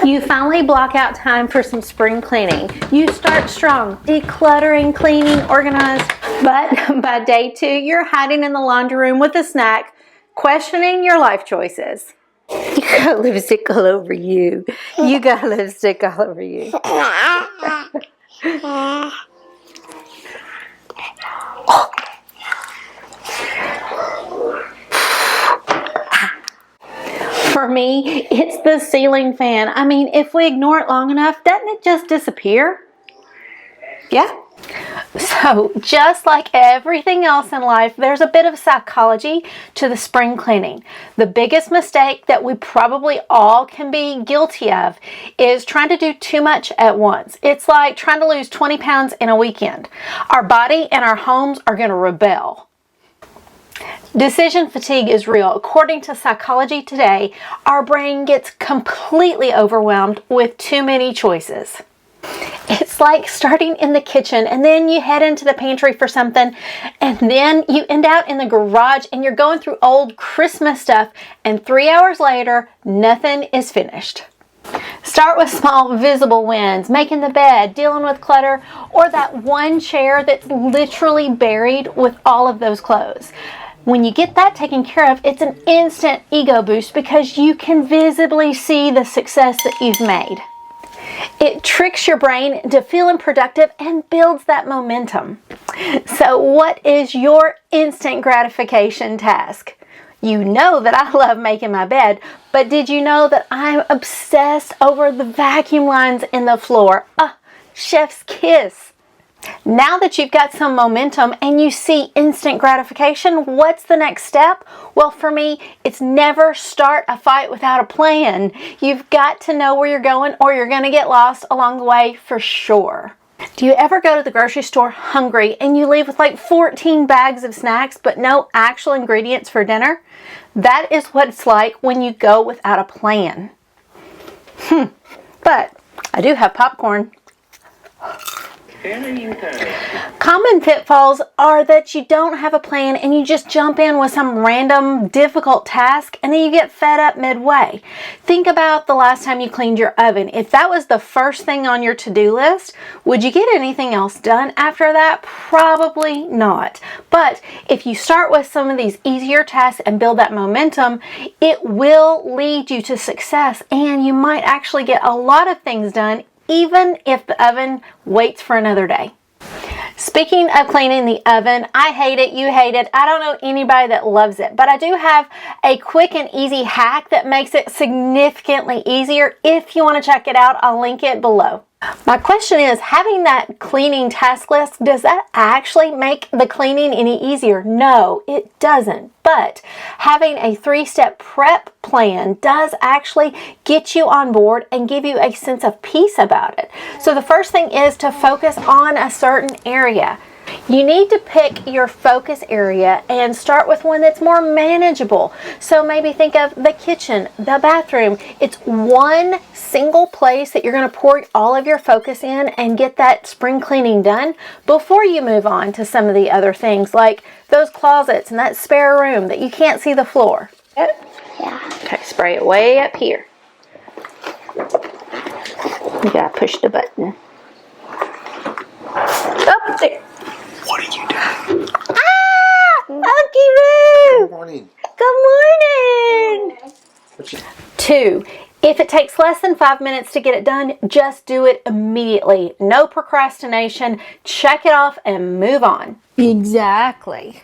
You finally block out time for some spring cleaning. You start strong, decluttering, cleaning, organized. But by day 2, you're hiding in the laundry room with a snack, questioning your life choices. You got lipstick all over you. You got lipstick all over you. For me, it's the ceiling fan. I mean, if we ignore it long enough, doesn't it just disappear? Yeah. So, just like everything else in life, there's a bit of psychology to the spring cleaning. The biggest mistake that we probably all can be guilty of is trying to do too much at once. It's like trying to lose 20 pounds in a weekend. Our body and our homes are going to rebel. Decision fatigue is real. According to Psychology Today, our brain gets completely overwhelmed with too many choices. It's like starting in the kitchen and then you head into the pantry for something and then you end out in the garage and you're going through old Christmas stuff and 3 hours later, nothing is finished. Start with small visible wins, making the bed, dealing with clutter, or that one chair that's literally buried with all of those clothes. When you get that taken care of, it's an instant ego boost because you can visibly see the success that you've made. It tricks your brain into feeling productive and builds that momentum. So what is your instant gratification task? You know that I love making my bed, but did you know that I'm obsessed over the vacuum lines in the floor? Chef's kiss. Now that you've got some momentum and you see instant gratification, what's the next step? Well, for me, it's never start a fight without a plan. You've got to know where you're going or you're going to get lost along the way for sure. Do you ever go to the grocery store hungry and you leave with like 14 bags of snacks but no actual ingredients for dinner? That is what it's like when you go without a plan. But I do have popcorn. Common pitfalls are that you don't have a plan and you just jump in with some random difficult task and then you get fed up midway. Think about the last time you cleaned your oven. If that was the first thing on your to-do list, would you get anything else done after that? Probably not. But if you start with some of these easier tasks and build that momentum, it will lead you to success and you might actually get a lot of things done even if the oven waits for another day. Speaking of cleaning the oven, I hate it, you hate it. I don't know anybody that loves it, but I do have a quick and easy hack that makes it significantly easier. If you want to check it out, I'll link it below. My question is, having that cleaning task list, does that actually make the cleaning any easier? No, it doesn't. But having a 3-step prep plan does actually get you on board and give you a sense of peace about it. So the first thing is to focus on a certain area. You need to pick your focus area and start with one that's more manageable. So maybe think of the kitchen, the bathroom. It's one single place that you're going to pour all of your focus in and get that spring cleaning done before you move on to some of the other things like those closets and that spare room that you can't see the floor. Yeah. Okay, spray it way up here. You gotta push the button. Up there. What are you doing? Unky Roo! Good morning. Good morning! 2. If it takes less than 5 minutes to get it done, just do it immediately. No procrastination. Check it off and move on. Exactly.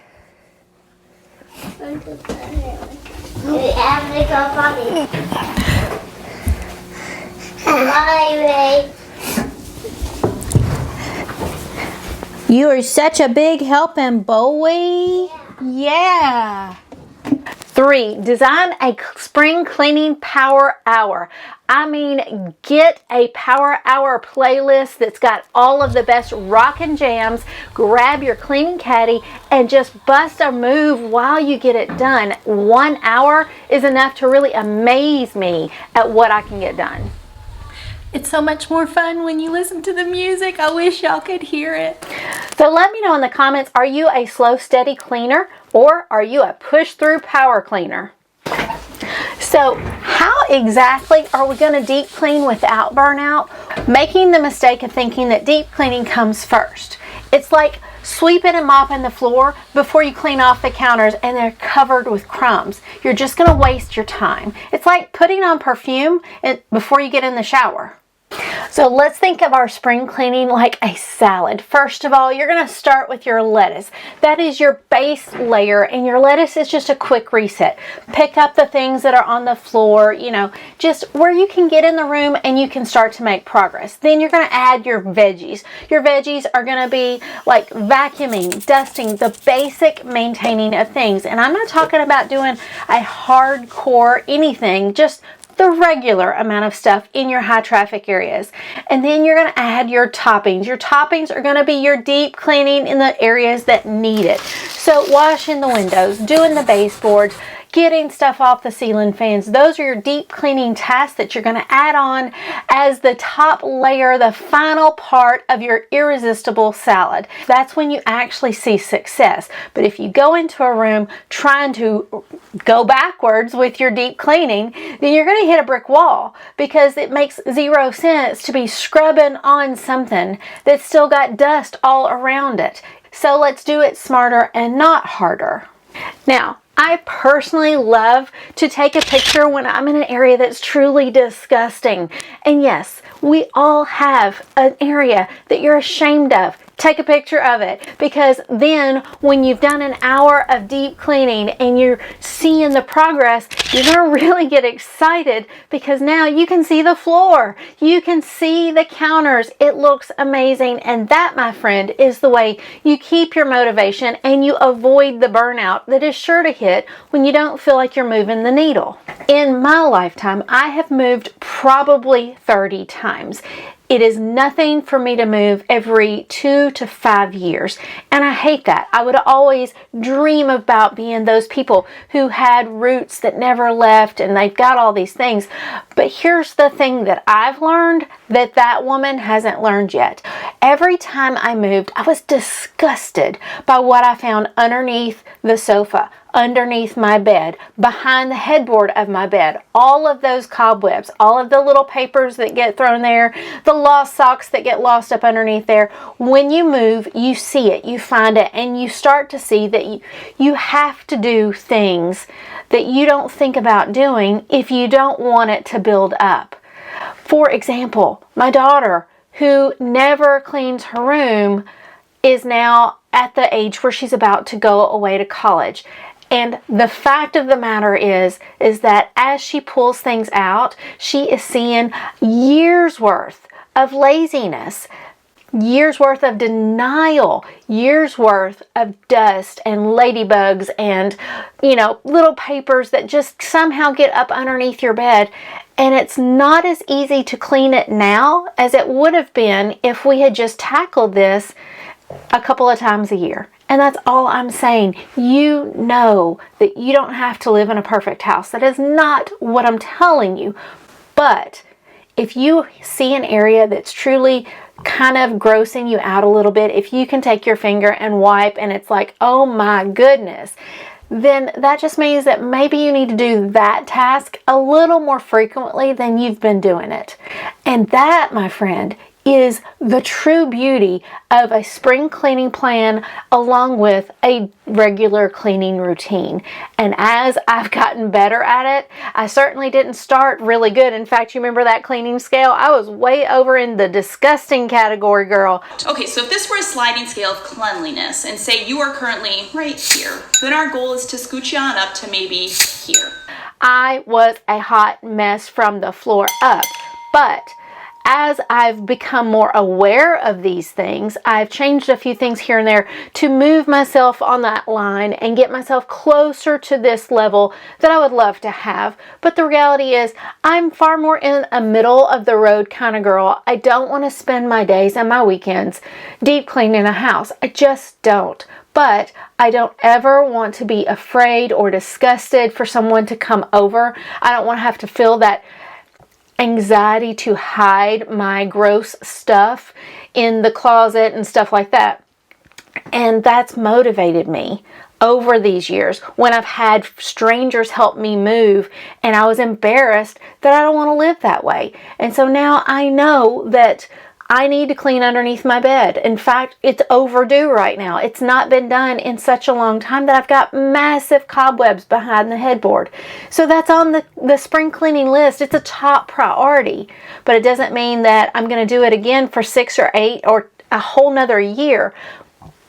You are such a big helping boy. Yeah. 3, design a spring cleaning power hour. I mean, get a power hour playlist that's got all of the best rockin' jams. Grab your cleaning caddy and just bust a move while you get it done. 1 hour is enough to really amaze me at what I can get done. It's so much more fun when you listen to the music. I wish y'all could hear it. So let me know in the comments, are you a slow, steady cleaner or are you a push-through power cleaner? So How exactly are we going to deep clean without burnout? Making the mistake of thinking that deep cleaning comes first. It's like sweeping and mopping the floor before you clean off the counters and they're covered with crumbs. You're just going to waste your time. It's like putting on perfume before you get in the shower. So let's think of our spring cleaning like a salad. First of all, you're going to start with your lettuce. That is your base layer, and your lettuce is just a quick reset. Pick up the things that are on the floor, just where you can get in the room and you can start to make progress. Then you're going to add your veggies. Your veggies are going to be like vacuuming, dusting, the basic maintaining of things. And I'm not talking about doing a hardcore anything, just the regular amount of stuff in your high traffic areas. And then you're going to add your toppings. Your toppings are going to be your deep cleaning in the areas that need it. So washing the windows, doing the baseboards, getting stuff off the ceiling fans. Those are your deep cleaning tasks that you're going to add on as the top layer, the final part of your irresistible salad. That's when you actually see success. But if you go into a room trying to go backwards with your deep cleaning, then you're going to hit a brick wall, because it makes zero sense to be scrubbing on something that's still got dust all around it. So let's do it smarter and not harder. Now, I personally love to take a picture when I'm in an area that's truly disgusting. And yes, we all have an area that you're ashamed of. Take a picture of it, because then when you've done an hour of deep cleaning and you're seeing the progress, you're going to really get excited, because now you can see the floor. You can see the counters. It looks amazing. And that, my friend, is the way you keep your motivation and you avoid the burnout that is sure to hit when you don't feel like you're moving the needle. In my lifetime, I have moved probably 30 times. It is nothing for me to move every 2 to 5 years. And I hate that. I would always dream about being those people who had roots that never left and they've got all these things. But here's the thing that I've learned that that woman hasn't learned yet. Every time I moved, I was disgusted by what I found underneath the sofa, underneath my bed, behind the headboard of my bed, all of those cobwebs, all of the little papers that get thrown there, the lost socks that get lost up underneath there. When you move, you see it, you find it, and you start to see that you have to do things that you don't think about doing if you don't want it to build up. For example, my daughter, who never cleans her room, is now at the age where she's about to go away to college. And the fact of the matter is that as she pulls things out, she is seeing years worth of laziness, years worth of denial, years worth of dust and ladybugs and, little papers that just somehow get up underneath your bed. And it's not as easy to clean it now as it would have been if we had just tackled this a couple of times a year. And that's all I'm saying. You know that you don't have to live in a perfect house. That is not what I'm telling you. But if you see an area that's truly kind of grossing you out a little bit, if you can take your finger and wipe and it's like, oh my goodness, then that just means that maybe you need to do that task a little more frequently than you've been doing it. And that, my friend, is the true beauty of a spring cleaning plan along with a regular cleaning routine. And as I've gotten better at it, I certainly didn't start really good. In fact, you remember that cleaning scale? I was way over in the disgusting category, girl. Okay, so if this were a sliding scale of cleanliness, and say you are currently right here, then our goal is to scooch you on up to maybe here. I was a hot mess from the floor up, but as I've become more aware of these things, I've changed a few things here and there to move myself on that line and get myself closer to this level that I would love to have. But the reality is I'm far more in a middle of the road kind of girl. I don't want to spend my days and my weekends deep cleaning a house. I just don't. But I don't ever want to be afraid or disgusted for someone to come over. I don't want to have to feel that anxiety to hide my gross stuff in the closet and stuff like that. And that's motivated me over these years when I've had strangers help me move and I was embarrassed that I don't want to live that way. And so now I know that I need to clean underneath my bed. In fact, it's overdue right now. It's not been done in such a long time that I've got massive cobwebs behind the headboard. So that's on the spring cleaning list. It's a top priority, but it doesn't mean that I'm going to do it again for 6 or 8 or a whole nother year.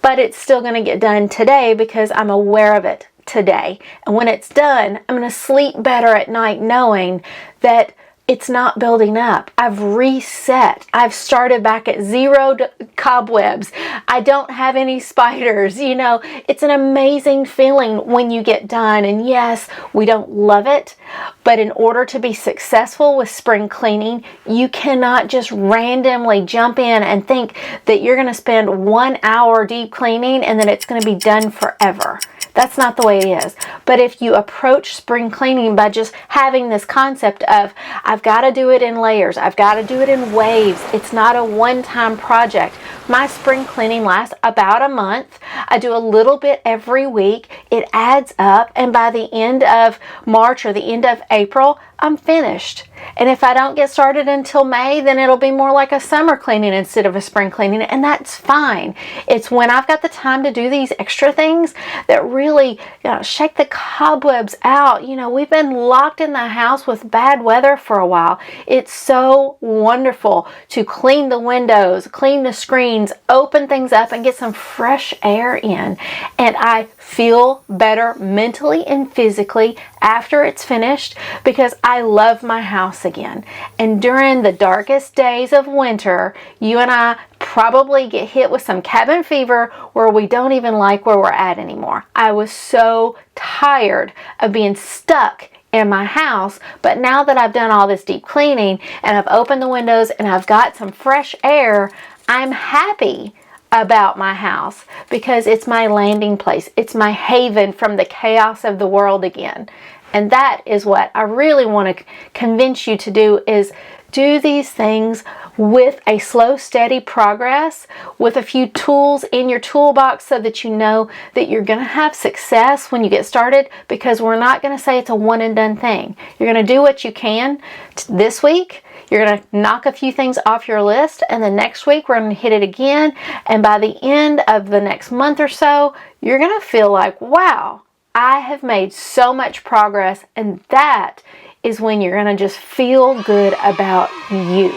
But it's still going to get done today because I'm aware of it today. And when it's done, I'm going to sleep better at night knowing that it's not building up. I've reset. I've started back at 0 cobwebs. I don't have any spiders. You know, it's an amazing feeling when you get done. And yes, we don't love it, but in order to be successful with spring cleaning, you cannot just randomly jump in and think that you're going to spend 1 hour deep cleaning and then it's going to be done forever. That's not the way it is. But if you approach spring cleaning by just having this concept of, I've got to do it in layers, I've got to do it in waves, it's not a one-time project. My spring cleaning lasts about a month. I do a little bit every week. It adds up, and by the end of March or the end of April, I'm finished. And if I don't get started until May, then it'll be more like a summer cleaning instead of a spring cleaning, and that's fine. It's when I've got the time to do these extra things that really, shake the cobwebs out. You know, we've been locked in the house with bad weather for a while. It's so wonderful to clean the windows, clean the screens, open things up, and get some fresh air in. And I feel better mentally and physically after it's finished because I love my house again. And during the darkest days of winter, you and I probably get hit with some cabin fever where we don't even like where we're at anymore. I was so tired of being stuck in my house, but now that I've done all this deep cleaning and I've opened the windows and I've got some fresh air, I'm happy about my house because it's my landing place. It's my haven from the chaos of the world again. And that is what I really want to convince you to do, is do these things with a slow, steady progress, with a few tools in your toolbox so that you know that you're going to have success when you get started, because we're not going to say it's a one and done thing. You're going to do what you can this week. You're going to knock a few things off your list, and the next week we're going to hit it again. And by the end of the next month or so, you're going to feel like, wow, I have made so much progress. And that is when you're going to just feel good about you.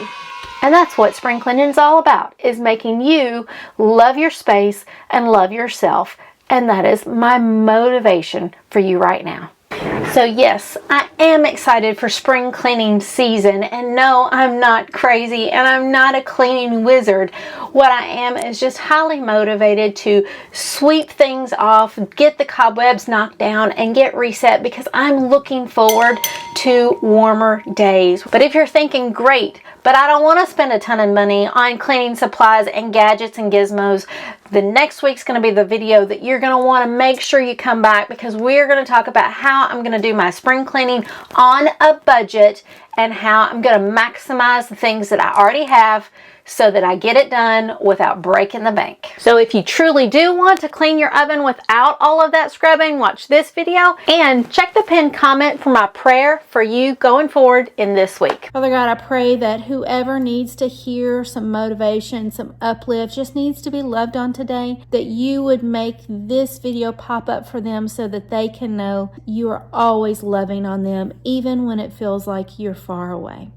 And that's what spring cleaning is all about, is making you love your space and love yourself. And that is my motivation for you right now. So yes, I am excited for spring cleaning season, and no, I'm not crazy and I'm not a cleaning wizard. What I am is just highly motivated to sweep things off, get the cobwebs knocked down, and get reset, because I'm looking forward to warmer days. But if you're thinking, great, but I don't want to spend a ton of money on cleaning supplies and gadgets and gizmos, the next week's going to be the video that you're going to want to make sure you come back, because we're going to talk about how I'm going to do my spring cleaning on a budget and how I'm going to maximize the things that I already have so that I get it done without breaking the bank. So if you truly do want to clean your oven without all of that scrubbing, watch this video and check the pinned comment for my prayer for you going forward in this week. Father God, I pray that whoever needs to hear some motivation, some uplift, just needs to be loved on today, that you would make this video pop up for them so that they can know you are always loving on them, even when it feels like you're far away.